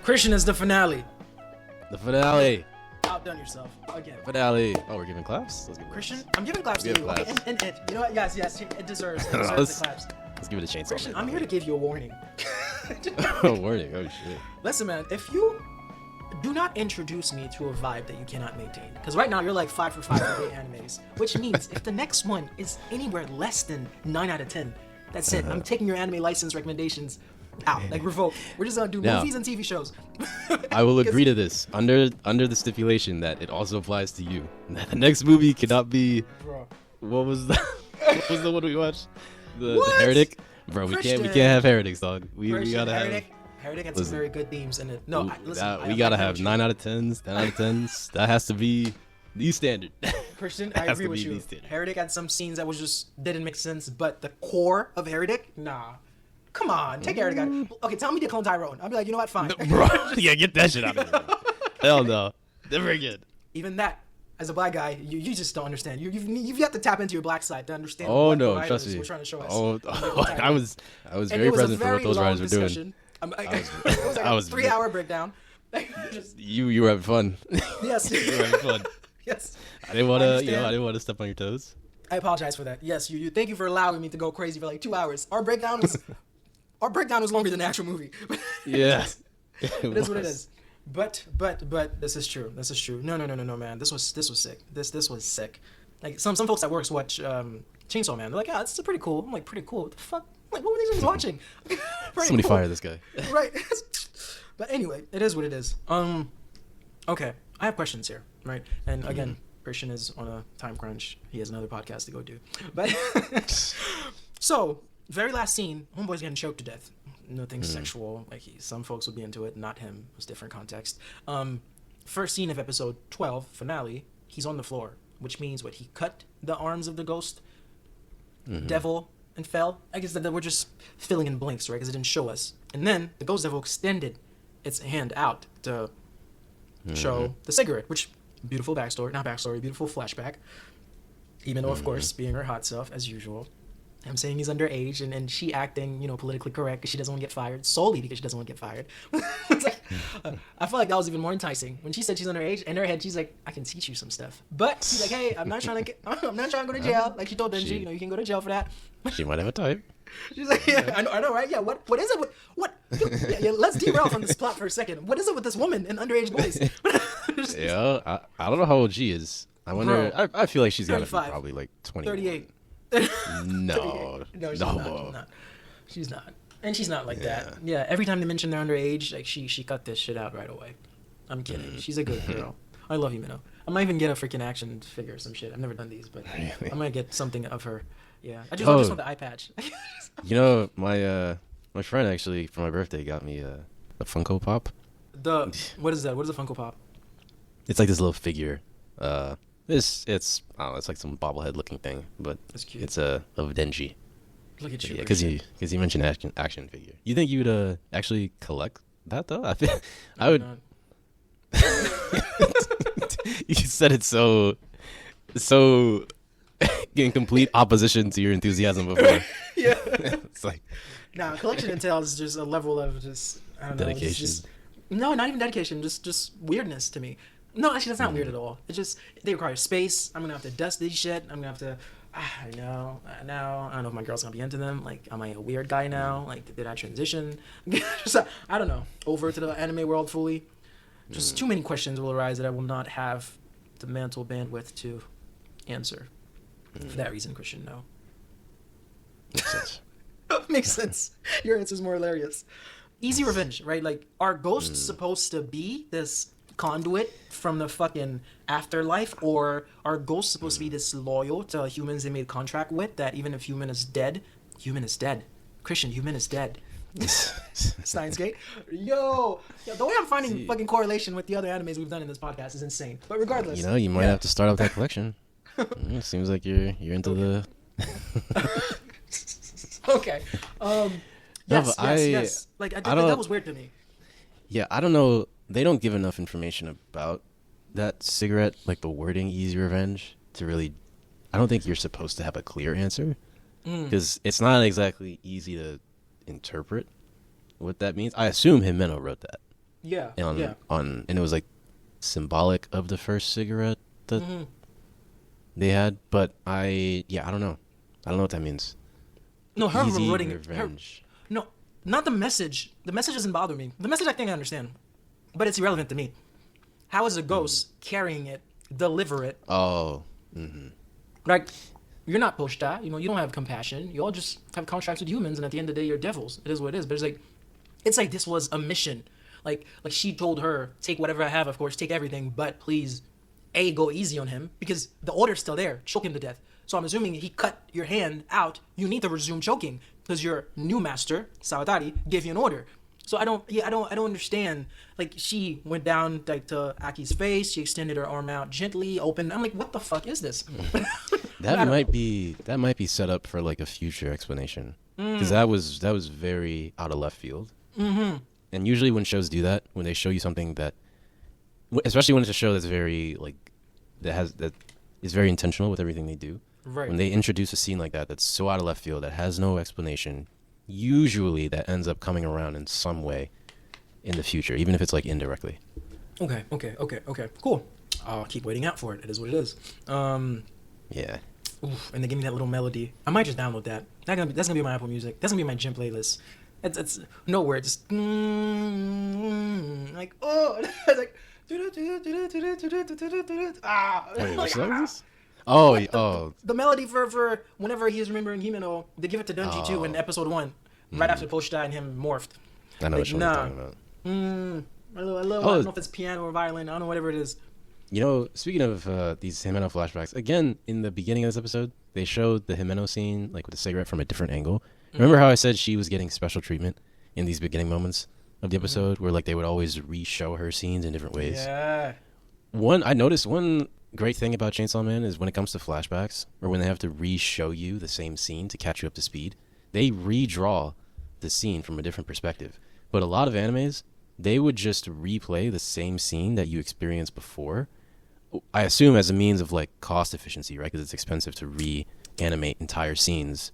Christian is the finale. The finale. Outdone yourself again. Finale. Oh, we're giving claps? Let's give Christian, I'm giving claps to you. Claps. Okay, and it. You know what? Yes, it deserves the claps. Let's give it a chainsaw. Christian, I'm here to give you a warning. A warning? Oh, shit. Listen, man, if you do not introduce me to a vibe that you cannot maintain, because right now you're like 5 for 5 for 8 animes, which means if the next one is anywhere less than 9 out of 10, that's it. I'm taking your anime license recommendations out, like revoke. We're just gonna do movies and TV shows. I will agree to this under the stipulation that it also applies to you. The next movie cannot be. Bro. What was the one we watched? The What? Heretic. Bro, we can't have heretics, dog. We gotta Heretic had some very good themes in it. No, listen, we gotta have 9 out of 10s, 10 out of 10s. That has to be the standard. Christian, I agree with you. Heretic had some scenes that was just didn't make sense, but the core of Heretic, nah. Come on, take Heretic out. Okay, tell me to clone Tyrone. I'll be like, you know what, fine. Bro, yeah, get that shit out of here. Hell no. Never again. Even that, as a black guy, you just don't understand. You've got to tap into your black side to understand what no, trust me. we're trying to show us. I was very present for what those writers were doing. It was like a 3-hour breakdown. You were having fun. Yes. You were having fun. Yes. I didn't want to step on your toes. I apologize for that. Yes, you thank you for allowing me to go crazy for like 2 hours. Our breakdown was longer than the actual movie. Yeah. It is what it is. But this is true. This is true. No, man. This was sick. This was sick. Like some folks at work watch Chainsaw Man. They're like, yeah, it's pretty cool. I'm like, pretty cool. What the fuck? Like, what were these guys watching? Somebody fire this guy. Right. But anyway, it is what it is. Okay, I have questions here, right? And again, Christian is on a time crunch. He has another podcast to go do. But so, very last scene, homeboy's getting choked to death. Nothing sexual. Like some folks would be into it, not him. It was different context. First scene of episode 12 finale. He's on the floor, which means what? He cut the arms of the ghost devil and fell. I guess that we're just filling in blanks, right? Because it didn't show us. And then the ghost devil extended its hand out to show the cigarette, which beautiful beautiful flashback. Even though, of course, being her hot self as usual. I'm saying he's underage, and she acting, politically correct because she doesn't want to get fired, solely because she doesn't want to get fired. It's like, I felt like that was even more enticing when she said she's underage. In her head, she's like, "I can teach you some stuff," but she's like, "Hey, I'm not trying to go to jail." Like she told Denji, you can go to jail for that. She might have a type. She's like, "Yeah, I know, right? Yeah, what is it? What? Yeah, let's derail from this plot for a second. What is it with this woman and underage boys?" Yeah, I don't know how old she is. I wonder. Bro, I feel like she's got to be 35, probably like 20. 38. No, she's not, and she's not like that. Yeah, every time they mention they're underage, like she cut this shit out right away. I'm kidding. She's a good girl. I love himeno. I might even get a freaking action figure or some shit. I've never done these, but really? I might get something of her. Yeah, I just want the eye patch. My friend actually for my birthday got me a Funko Pop. What is that? What is a Funko Pop? It's like this little figure. It's I don't know, it's like some bobblehead looking thing, but that's cute. It's of Denji. Look at you. Yeah, because you mentioned action figure. You think you would actually collect that though? I would. You said it so in complete opposition to your enthusiasm before. Yeah. It's like. Nah, collection entails just a level of just I don't know. Dedication. No, not even dedication. Just weirdness to me. No, actually, that's not weird at all. It's just they require space. I'm gonna have to dust these shit. I'm gonna have to. I know. Now I don't know if my girl's gonna be into them. Like, am I a weird guy now? Like, did I transition? I don't know. Over to the anime world fully. Just too many questions will arise that I will not have the mental bandwidth to answer. For that reason, Christian, no. Makes sense. Makes sense. Your answer's more hilarious. Easy revenge, right? Like, are ghosts supposed to be this conduit from the fucking afterlife, or are ghosts supposed to be this loyal to humans they made contract with, that even if human is dead. Christian, human is dead. Steins Gate. Yo, the way I'm finding fucking correlation with the other animes we've done in this podcast is insane. But regardless, you might have to start up that collection. It seems like you're into the. Okay. Yes. Like that was weird to me. Yeah, I don't know. They don't give enough information about that cigarette, like the wording "easy revenge," to really. I don't think you're supposed to have a clear answer because it's not exactly easy to interpret what that means. I assume Himeno wrote that. Yeah. And it was like symbolic of the first cigarette that they had. But I don't know. I don't know what that means. No, her Easy rewarding revenge. no, not the message. The message doesn't bother me. The message I think I understand, but it's irrelevant to me. How is a ghost carrying it, deliver it? Oh. Like, you're not pochida. You know, you don't have compassion. You all just have contracts with humans, and at the end of the day, you're devils. It is what it is. But it's like this was a mission. Like she told her, take whatever I have, of course, take everything, but please, go easy on him, because the order's still there. Choke him to death. So I'm assuming he cut your hand out. You need to resume choking because your new master, Sawatari, gave you an order. So I don't understand. Like, she went down like to Aki's face. She extended her arm out gently, open. I'm like, what the fuck is this? That might be set up for like a future explanation, because that was very out of left field. And usually when shows do that, when they show you something that, especially when it's a show that's very like that is very intentional with everything they do. Right. When they introduce a scene like that that's so out of left field that has no explanation, usually that ends up coming around in some way in the future, even if it's like indirectly. Okay. Cool. I'll keep waiting out for it. It is what it is. Yeah. Oof, and they give me that little melody. I might just download that. That's gonna be my Apple Music. That's gonna be my gym playlist. It's no words. Just like, oh, it's like. Wait, what song is this? Oh. The melody for whenever he's remembering Himeno, they give it to Denji too in episode 1, right after Pochida and him morphed. I know what you're talking about. I don't know if it's piano or violin. I don't know, whatever it is. You know, speaking of these himeno flashbacks, again, in the beginning of this episode, they showed the himeno scene, like with the cigarette, from a different angle. Remember how I said she was getting special treatment in these beginning moments of the episode, where like they would always re-show her scenes in different ways? Yeah. I noticed one great thing about Chainsaw Man is when it comes to flashbacks, or when they have to re-show you the same scene to catch you up to speed, they redraw the scene from a different perspective. But a lot of animes, they would just replay the same scene that you experienced before, I assume as a means of like cost efficiency, right? Because it's expensive to reanimate entire scenes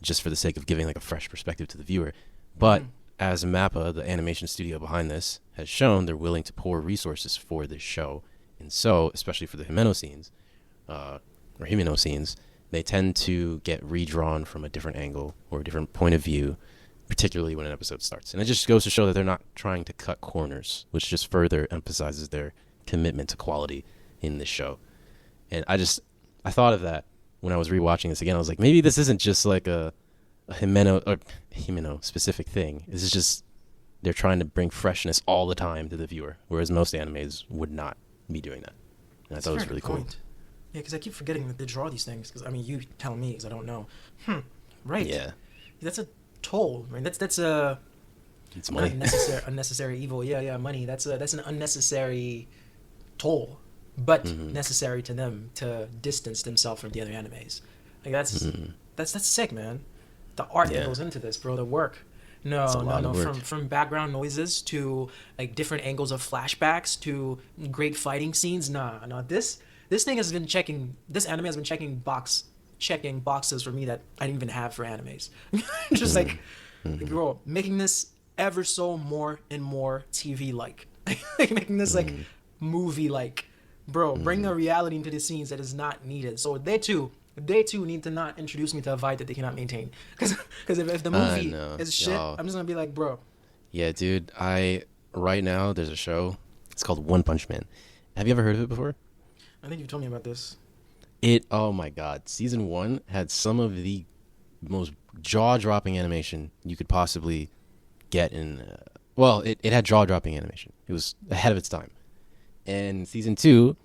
just for the sake of giving like a fresh perspective to the viewer. But as Mappa, the animation studio behind this, has shown, they're willing to pour resources for this show. And so, especially for the himeno scenes, they tend to get redrawn from a different angle or a different point of view, particularly when an episode starts. And it just goes to show that they're not trying to cut corners, which just further emphasizes their commitment to quality in this show. And I thought of that when I was rewatching this again. I was like, maybe this isn't just like a himeno specific thing. This is just, they're trying to bring freshness all the time to the viewer, whereas most animes would not be doing that. And I thought it was really cool. Yeah, because I keep forgetting that they draw these things. Because I mean, you tell me, because I don't know. Right. Yeah. That's a toll. Right. That's a. It's money. Unnecessary evil. Yeah, money. That's an unnecessary toll, but necessary to them to distance themselves from the other animes. Like that's sick, man. The art that goes into this, bro. The work. No. From background noises to like different angles of flashbacks to great fighting scenes. Nah. This thing has been checking. This anime has been checking boxes for me that I didn't even have for animes. Just like, bro, making this ever so more and more TV like, making this like movie like, bro. Bring a reality into the scenes that is not needed. So they too need to not introduce me to a vibe that they cannot maintain. Because if the movie is shit, I'm just gonna be like, bro. Yeah, dude. Right now there's a show. It's called One Punch Man. Have you ever heard of it before? I think you told me about this. Oh my god. Season 1 had some of the most jaw-dropping animation you could possibly get in. It had jaw-dropping animation. It was ahead of its time. And season 2,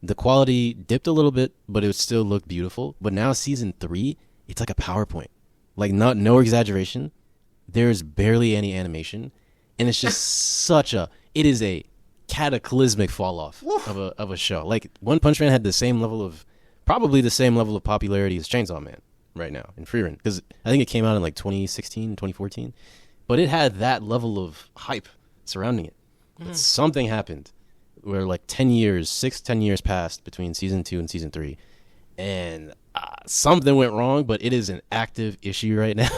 the quality dipped a little bit, but it still looked beautiful. But now season 3, it's like a PowerPoint. Like, no exaggeration. There's barely any animation. And it's just it is a cataclysmic fall off of a show. Like, One Punch Man had probably the same level of popularity as Chainsaw Man right now in Freerun, because I think it came out in like 2016, 2014, but it had that level of hype surrounding it. But something happened where like 10 years passed between season 2 and season 3, and something went wrong. But it is an active issue right now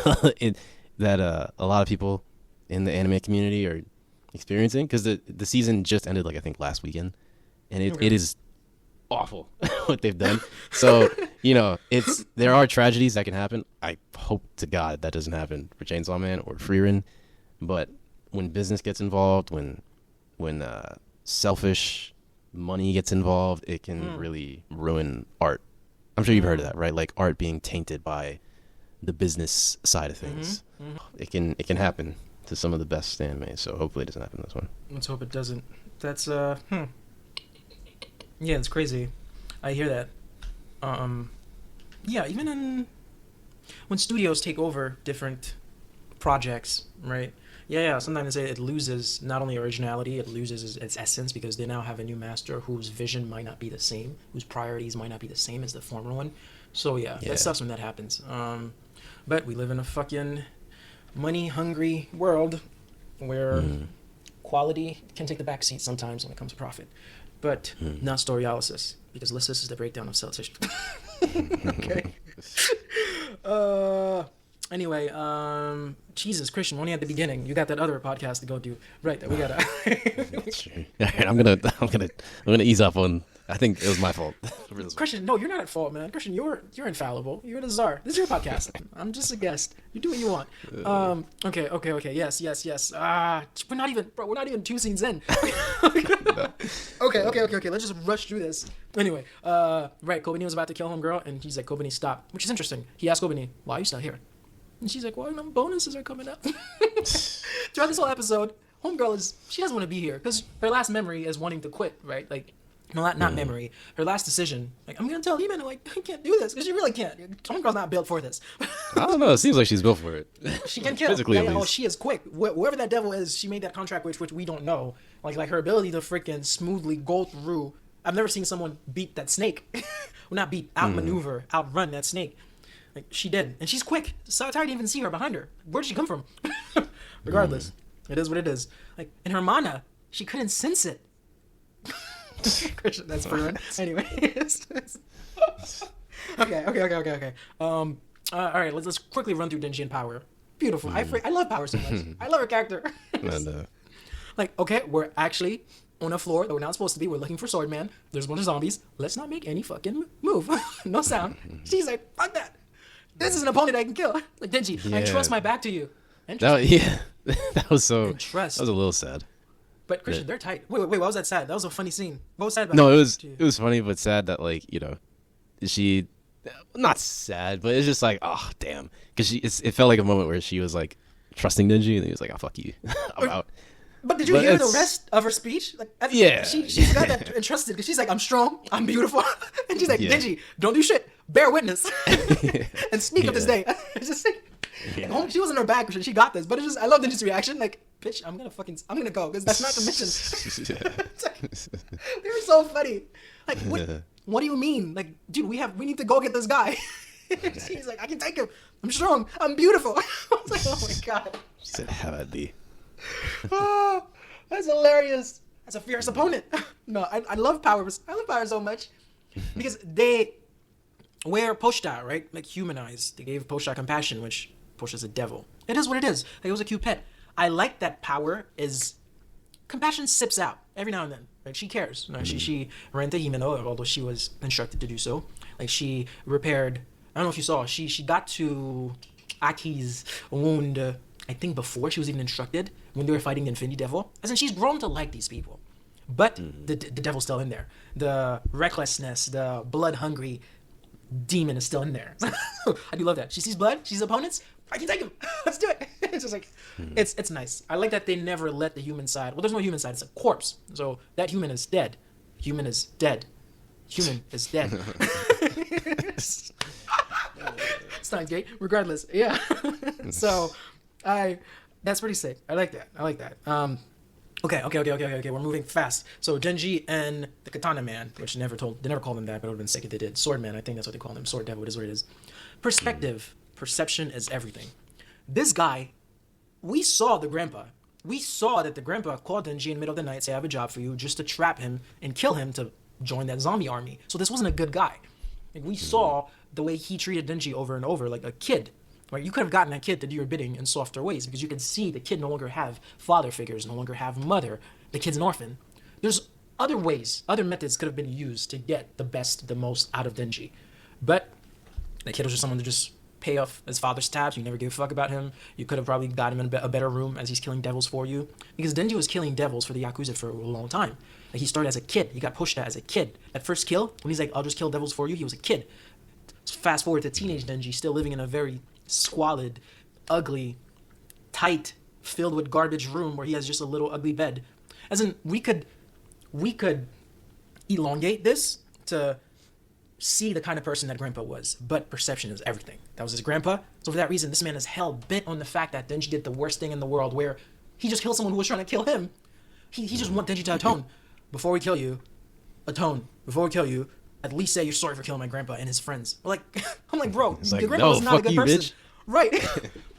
that a lot of people in the anime community are experiencing, because the season just ended like I think last weekend, and it is awful what they've done. So there are tragedies that can happen. I hope to God that doesn't happen for Chainsaw Man or Frieren, but when business gets involved, when selfish money gets involved, it can really ruin art. I'm sure you've heard of that, right? Like art being tainted by the business side of things. It can happen to some of the best anime. So hopefully it doesn't happen to this one. Let's hope it doesn't. That's yeah, it's crazy. I hear that. Yeah, even when studios take over different projects, right? Yeah. Sometimes it loses not only originality, it loses its essence because they now have a new master whose vision might not be the same, whose priorities might not be the same as the former one. So yeah. That sucks when that happens. But we live in a fucking money-hungry world where quality can take the back seat sometimes when it comes to profit. But not storyalysis, because lysis is the breakdown of cell tissue. Okay. Anyway, Jesus, Christian, only at the beginning. You got that other podcast to go do. Right, we gotta. All right, I'm gonna ease up on. I think it was my fault. Christian, no, you're not at fault, man. Christian, you're infallible. You're the czar. This is your podcast. I'm just a guest. You do what you want. Okay. Yes. We're not even 2 scenes in. Okay. Let's just rush through this. Anyway, right, Kobeni was about to kill homegirl, and he's like, Kobeni, stop. Which is interesting. He asked Kobeni, why are you still here? And she's like, well, bonuses are coming up. Throughout this whole episode, homegirl she doesn't want to be here because her last memory is wanting to quit, right? Like, no, not memory. Her last decision, like, I'm gonna tell himeno, like, I can't do this because she really can't. Homegirl's not built for this. I don't know. It seems like she's built for it. She can kill. Physically, at least. Oh, she is quick. Whoever that devil is, she made that contract with, which we don't know. Like her ability to freaking smoothly go through. I've never seen someone beat that snake. Well, not beat, outmaneuver, outrun that snake. Like, she did. And she's quick. So tired to even see her behind her. Where did she come from? Regardless, it is what it is. Like, in her mana, she couldn't sense it. Christian, that's for her. Anyway. Okay. All right, let's quickly run through Denji and Power. Beautiful. I love Power so much. I love her character. Like, okay, we're actually on a floor that we're not supposed to be. We're looking for Swordman. There's a bunch of zombies. Let's not make any fucking move. No sound. She's like, fuck that. This is an opponent I can kill. Like, Denji, I trust my back to you. That was so. Trust. That was a little sad. But Christian, they're tight. Wait, why was that sad? That was a funny scene. What was sad about it was funny but sad that, like, she, not sad, but it's just like, oh damn, because it felt like a moment where she was like trusting Denji and he was like, oh fuck you, I'm out. But did you hear the rest of her speech? Like, she forgot that and trusted because she's like, I'm strong, I'm beautiful, and she's like, Denji, don't do shit, bear witness, and sneak up this day. It's just like, she wasn't her back, she got this. But it's just, I love Denji's reaction. Like, bitch, I'm gonna go because that's not the mission. They were so funny. Like, what do you mean? Like, dude, we need to go get this guy. She's like, I can take him. I'm strong. I'm beautiful. I was like, oh my god. She said, have at thee. Oh, that's hilarious. That's a fierce opponent. No, I love Power. I love Power so much because they wear pochida, right? Like, humanized. They gave pochida compassion, which Pochita's a devil. It is what it is. Like, it was a cute pet. I like that Power is compassion sips out every now and then. Like, she cares. You know, she ran to himeno, although she was instructed to do so. Like, she repaired. I don't know if you saw. She got to Aki's wound. I think before she was even instructed when they were fighting the Infinity Devil. As in, she's grown to like these people. But the devil's still in there. The recklessness, the blood-hungry demon is still in there. I do love that. She sees blood, she sees opponents. I can take him. Let's do it. It's just like, it's nice. I like that they never let the human side. Well, there's no human side. It's a corpse. So that human is dead. Human is dead. Human is dead. It's not gay. Regardless, yeah. So, that's pretty sick. I like that. Okay. We're moving fast. So Denji and the Katana Man, which they never called him that, but it would have been sick if they did. Sword Man, I think that's what they call him. Sword Devil, it is what it is. Perception is everything. This guy, we saw the grandpa. We saw that the grandpa called Denji in the middle of the night, say, I have a job for you, just to trap him and kill him to join that zombie army. So this wasn't a good guy. Like, we saw the way he treated Denji over and over, like a kid. Right? You could have gotten that kid to do your bidding in softer ways because you can see the kid no longer have father figures, no longer have mother. The kid's an orphan. There's other ways, other methods could have been used to get the best, the most out of Denji. But the kid was just someone to just pay off his father's tabs. You never gave a fuck about him. You could have probably got him in a better room as he's killing devils for you. Because Denji was killing devils for the Yakuza for a long time. Like, he started as a kid. He got pushed as a kid. That first kill, when he's like, I'll just kill devils for you, he was a kid. Fast forward to teenage Denji, still living in a very squalid, ugly, tight, filled with garbage room where he has just a little ugly bed. As in, we could elongate this to see the kind of person that Grandpa was, but perception is everything. That was his grandpa. So for that reason, this man is hell bent on the fact that Denji did the worst thing in the world, where he just killed someone who was trying to kill him. He just want Denji to atone. Before we kill you, atone. Before we kill you, at least say you're sorry for killing my grandpa and his friends. Like, I'm like, bro, your grandpa was not a good person. Bitch. Right.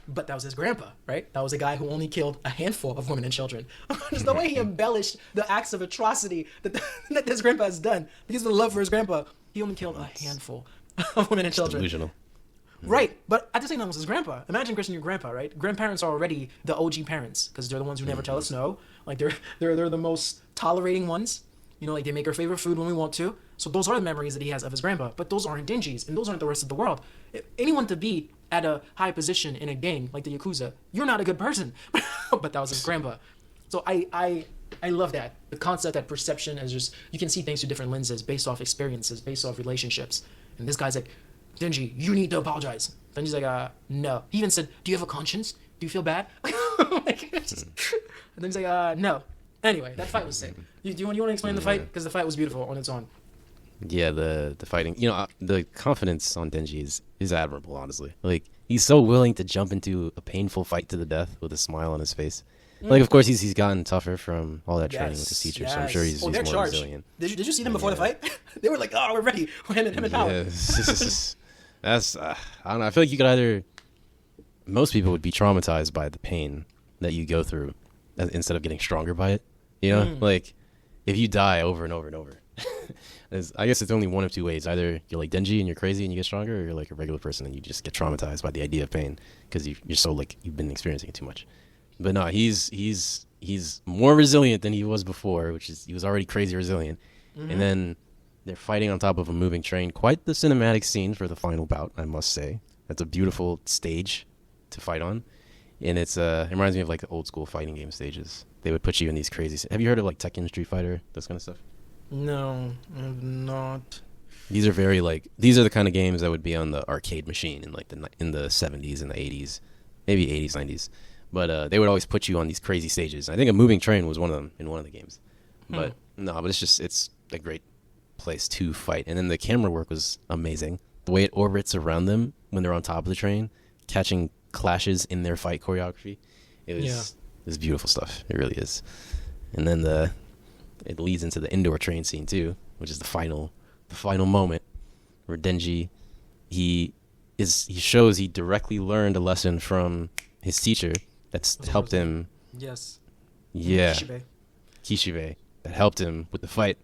But that was his grandpa, right? That was a guy who only killed a handful of women and children. Just the way he embellished the acts of atrocity that this grandpa has done. Because of the love for his grandpa, he only killed a handful of women and children. Delusional. Right. But at the same time, it was his grandpa. Imagine christening your grandpa, right? Grandparents are already the OG parents because they're the ones who never tell us no. Like, they're the most tolerating ones. You know, like, they make our favorite food when we want to. So those are the memories that he has of his grandpa. But those aren't Denji's, and those aren't the rest of the world. If anyone to be at a high position in a gang like the Yakuza, you're not a good person. But that was his grandpa. So I love that. The concept that perception is just, you can see things through different lenses based off experiences, based off relationships. And this guy's like, Denji, you need to apologize. Denji's like, no. He even said, do you have a conscience? Do you feel bad? And then he's like, no. Anyway, that fight was sick. Do you want to explain the fight? Because the fight was beautiful on its own. Yeah, the fighting. You know, the confidence on Denji is admirable, honestly. Like, he's so willing to jump into a painful fight to the death with a smile on his face. Like, of course, he's gotten tougher from all that training with his teacher, so I'm sure he's more resilient. Did you see them before the fight? They were like, oh, we're ready. Him and Power. That's, I don't know. I feel like you could either... Most people would be traumatized by the pain that you go through instead of getting stronger by it. You know? Like, if you die over and over and over... I guess it's only one of two ways. Either you're like Denji and you're crazy and you get stronger, or you're like a regular person and you just get traumatized by the idea of pain because you're so, like, you've been experiencing it too much. But no, he's more resilient than he was before, which is he was already crazy resilient. And then they're fighting on top of a moving train. Quite the cinematic scene for the final bout, I must say. That's a beautiful stage to fight on. And it reminds me of, like, the old school fighting game stages. They would put you in these crazy... Have you heard of, like, Tekken, Street Fighter, those kind of stuff? No, I've not. These are these are the kind of games that would be on the arcade machine in, like, in the 70s and the 80s, maybe 80s, 90s. But they would always put you on these crazy stages. I think a moving train was one of them in one of the games. But it's a great place to fight. And then the camera work was amazing. The way it orbits around them when they're on top of the train, catching clashes in their fight choreography. It was beautiful stuff. It really is. And then it leads into the indoor train scene too, which is the final moment where Denji he shows he directly learned a lesson from his teacher that's helped him. Yes. Yeah. Kishibe. That helped him with the fight.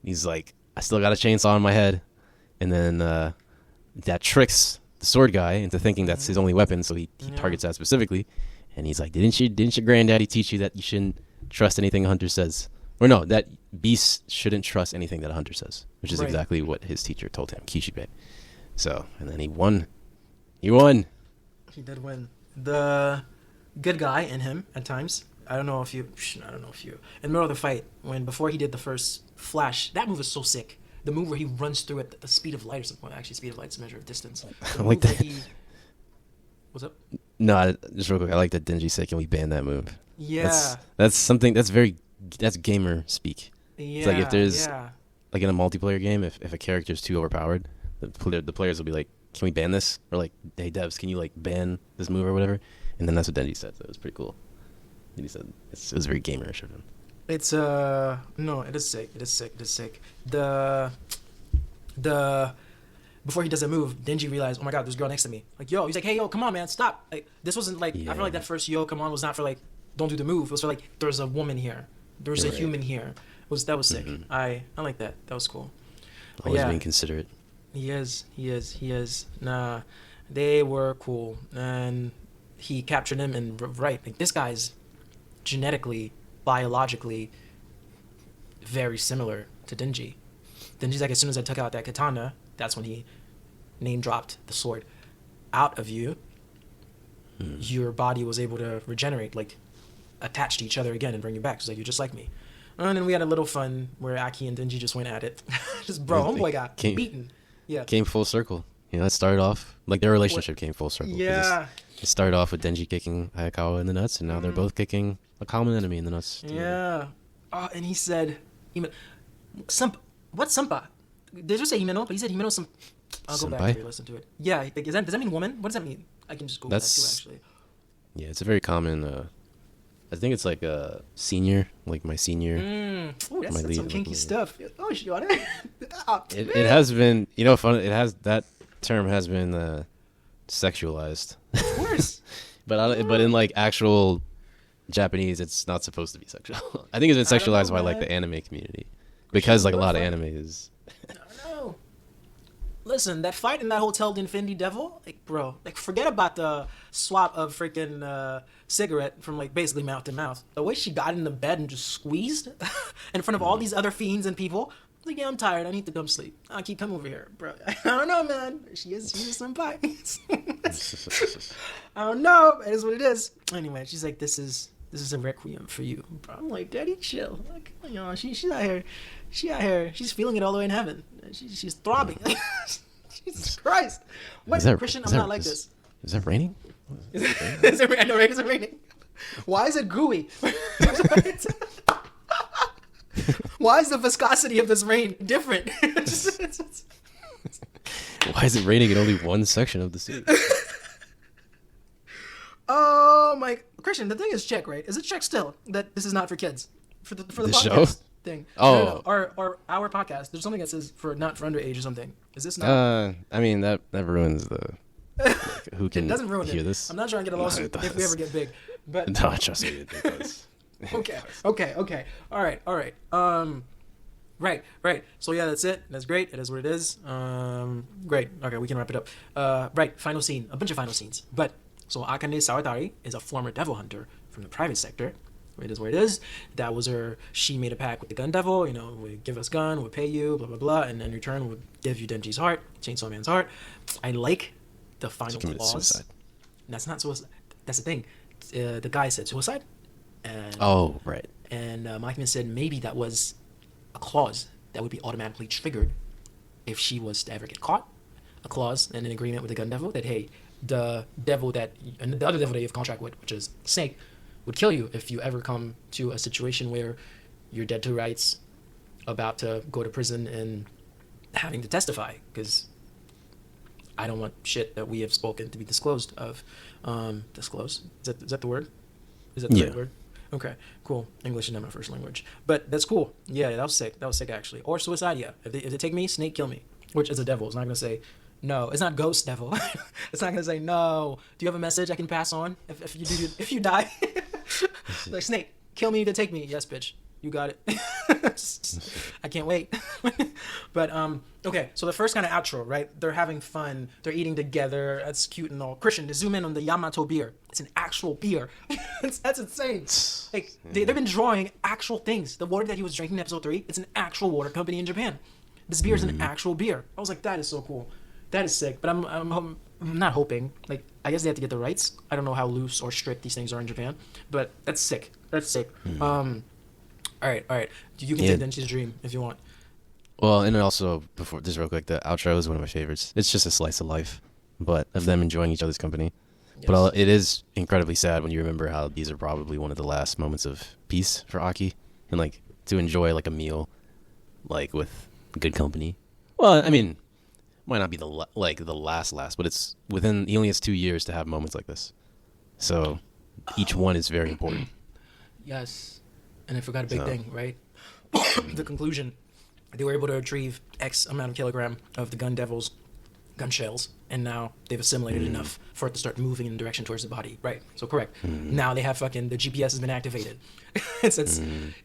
He's like, I still got a chainsaw on my head. And then that tricks the sword guy into thinking that's his only weapon, so he targets that specifically. And he's like, didn't your granddaddy teach you that you shouldn't trust anything a hunter says? Or no, that beasts shouldn't trust anything that a hunter says, which is exactly what his teacher told him, Kishibe. So, and then he won. He did win. The good guy in him at times. I don't know if you, in the middle of the fight, before he did the first flash, that move is so sick. The move where he runs through at the speed of light or something. Actually, speed of light is a measure of distance. I like that. What's up? No, just real quick. I like that Denji said, can we ban that move? Yeah. That's something that's gamer speak. Yeah. It's like if there's, like in a multiplayer game, if a character is too overpowered, the players will be like, can we ban this? Or like, hey devs, can you like ban this move or whatever? And then that's what Denji said, so it was pretty cool. And he said it was very gamerish of him. It's no, it is sick. It is sick. The before he does that move, Denji realized, oh my god, there's a girl next to me. Like, yo, he's like, hey, yo, come on, man, stop. Like, this wasn't like, I feel like that first yo, come on was not for like, don't do the move. It was for like, there's a woman here. There's a human here. That was sick. I like that. That was cool. Always being considerate. He is. Nah, They were cool, and he captured him. And right, like this guy's genetically, biologically, very similar to Denji. Denji's like, as soon as I took out that katana, that's when he name dropped the sword out of you. Your body was able to regenerate, like attach to each other again and bring you back. It's like, you're just like me. And then we had a little fun where Aki and Denji just went at it. Just homeboy got beaten. Yeah. Came full circle. You know, that started off like their relationship came full circle. Yeah. It started off with Denji kicking Hayakawa in the nuts, and now they're both kicking a common enemy in the nuts. Yeah. Oh, and he said, what's Sampa? Did you say himeno? But he said himeno some. I'll go back and listen to it. Yeah. Like, does that mean woman? What does that mean? I can just Google that too, actually. Yeah, it's a very common. I think it's like a senior, like my senior. Oh, that's some kinky stuff. Oh, you want it? It has been, you know, fun. It has that term has been sexualized. Of course. but in like actual Japanese, it's not supposed to be sexual. I think it's been sexualized by like the anime community because like a lot of anime is. I don't know. Listen, that fight in that hotel, the Infinity Devil, like, bro, like, forget about the swap of freaking cigarette from, like, basically mouth to mouth. The way she got in the bed and just squeezed in front of all these other fiends and people, like, yeah, I'm tired. I need to come sleep. I'll keep coming over here, bro. I don't know, man. She is some pie. I don't know. It is what it is. Anyway, she's like, this is a requiem for you, bro. I'm like, Daddy, chill. Like, you know, she's out here. She's feeling it all the way in heaven. She's throbbing. Jesus Christ. Wait, Christian, I'm not like this. Is that raining? Is it raining? I know, is it raining? Why is it gooey? Why is the viscosity of this rain different? Why is it raining in only one section of the sea? Oh my, Christian, the thing is check, right? Is it check still that this is not for kids? For the podcast show? Thing. Oh. No. Or our podcast. There's something that says for not for underage or something. Is this not? I mean that ruins the like, who can it doesn't ruin hear it. this. I'm not trying to get a lawsuit if we ever get big. But no, trust me, it does. Okay. All right. Right. So yeah, that's it. That's great. It is what it is. Great. Okay, we can wrap it up. Right. Final scene. A bunch of final scenes. But so Akane Sawatari is a former devil hunter from the private sector. It is what it is. That was her. She made a pact with the gun devil. You know, we give us gun, we'll pay you, blah blah blah, and in return we'll give you Denji's heart, Chainsaw Man's heart. I like the final clause. Suicide. That's not suicide. That's the thing. The guy said suicide. And, right. And Makima said maybe that was a clause that would be automatically triggered if she was to ever get caught. A clause and an agreement with the gun devil that hey, the devil that and the other devil that you have contract with, which is Snake, would kill you if you ever come to a situation where you're dead to rights, about to go to prison and having to testify, because I don't want shit that we have spoken to be disclosed of. Disclose? Is that the word? Is that the right word? Okay, cool. English is not my first language. But that's cool. Yeah, that was sick. That was sick, actually. Or suicide, yeah. If they take me, Snake, kill me. Which is a devil. It's not going to say, no. It's not ghost devil. It's not going to say, no. Do you have a message I can pass on if you die? Like, Snake, kill me to take me. Yes, bitch. You got it. I can't wait. But, okay. So the first kind of outro, right? They're having fun. They're eating together. That's cute and all. Christian, to zoom in on the Yamato beer. It's an actual beer. That's insane. Like, they've been drawing actual things. The water that he was drinking in episode 3, it's an actual water company in Japan. This beer is an actual beer. I was like, that is so cool. That is sick. But I'm not hoping. Like, I guess they have to get the rights. I don't know how loose or strict these things are in Japan. But that's sick. That's sick. All right. You can take Denji's dream if you want. Well, and also, before just real quick, the outro is one of my favorites. It's just a slice of life, but of them enjoying each other's company. Yes. But it is incredibly sad when you remember how these are probably one of the last moments of peace for Aki, and like to enjoy like a meal, like with good company. Well, I mean, might not be the last, but it's within. He only has 2 years to have moments like this, so each one is very important. Yes. And I forgot a big thing, right? The conclusion. They were able to retrieve X amount of kilogram of the gun devil's gun shells, and now they've assimilated enough for it to start moving in the direction towards the body. Right. So correct. Now they have the GPS has been activated. it's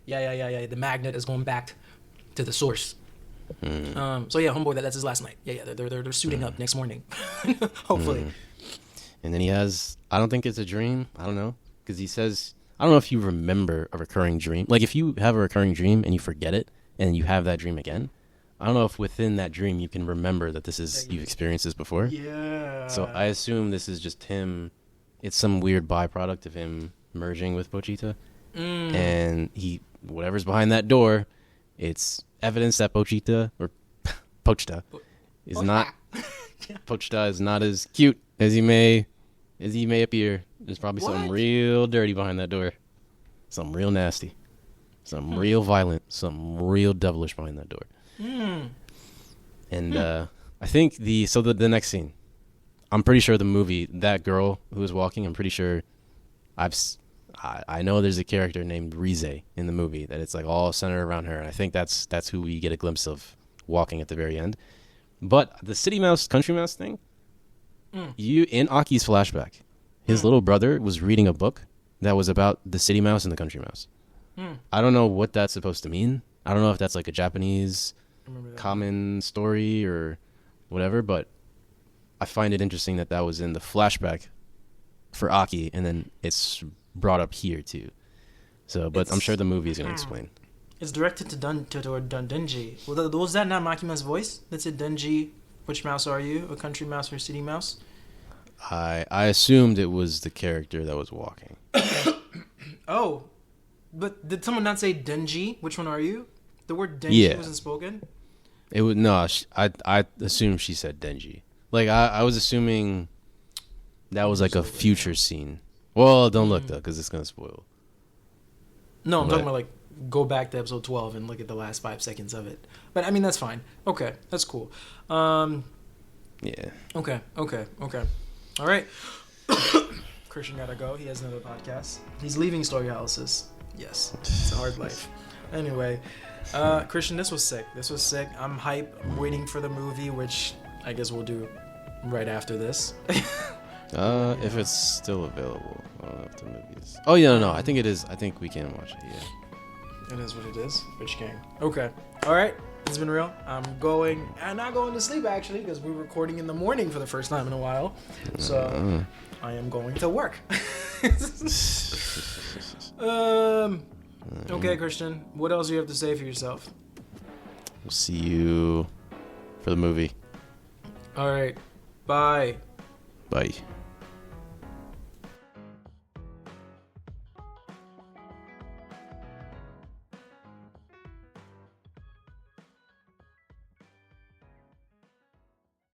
yeah. The magnet is going back to the source. So yeah, homeboy, that's his last night. Yeah, they're suiting up next morning, hopefully. And then he has, I don't think it's a dream. I don't know. Because he says, I don't know if you remember a recurring dream. Like if you have a recurring dream and you forget it and you have that dream again, I don't know if within that dream you can remember that you've experienced this before. Yeah. So I assume this is just him. It's some weird byproduct of him merging with Pochita. And whatever's behind that door, it's evidence that Pochita is not Pochita is not as cute as he may appear. There's probably something real dirty behind that door. Something real nasty. Something real violent. Something real devilish behind that door. And I think the next scene, I'm pretty sure the movie, that girl who was walking, I'm pretty sure I know there's a character named Rize in the movie that it's like all centered around her, and I think that's who we get a glimpse of walking at the very end. But the city mouse, country mouse thing, in Aki's flashback, his little brother was reading a book that was about the city mouse and the country mouse. I don't know what that's supposed to mean. I don't know if that's like a Japanese common story or whatever, but I find it interesting that was in the flashback for Aki, and then it's brought up here too. So, but I'm sure the movie is going to explain. It's directed to Denji. Well, was that not Makima's voice? That said, Denji, which mouse are you? A country mouse or a city mouse? I assumed it was the character that was walking. Oh, but did someone not say Denji? Which one are you? The word Denji wasn't spoken? It was no. I assumed she said Denji. Like I was assuming that was like a future scene. Well, don't look though, because it's gonna spoil. No, I'm talking about like go back to episode 12 and look at the last 5 seconds of it. But I mean that's fine. Okay, that's cool. Yeah. Okay. All right. Christian gotta go. He has another podcast. He's leaving Storyalysis. Yes, it's a hard life. Anyway, Christian, this was sick. I'm hype. I'm waiting for the movie, which I guess we'll do right after this. If it's still available. I don't know if the movie is. Oh yeah, no. I think it is. I think we can watch it. Yeah. It is what it is. Fish Gang. Okay. All right. It's been real. I'm not going to sleep actually because we're recording in the morning for the first time in a while. So I am going to work. Okay, Christian. What else do you have to say for yourself? We'll see you for the movie. All right. Bye. Bye.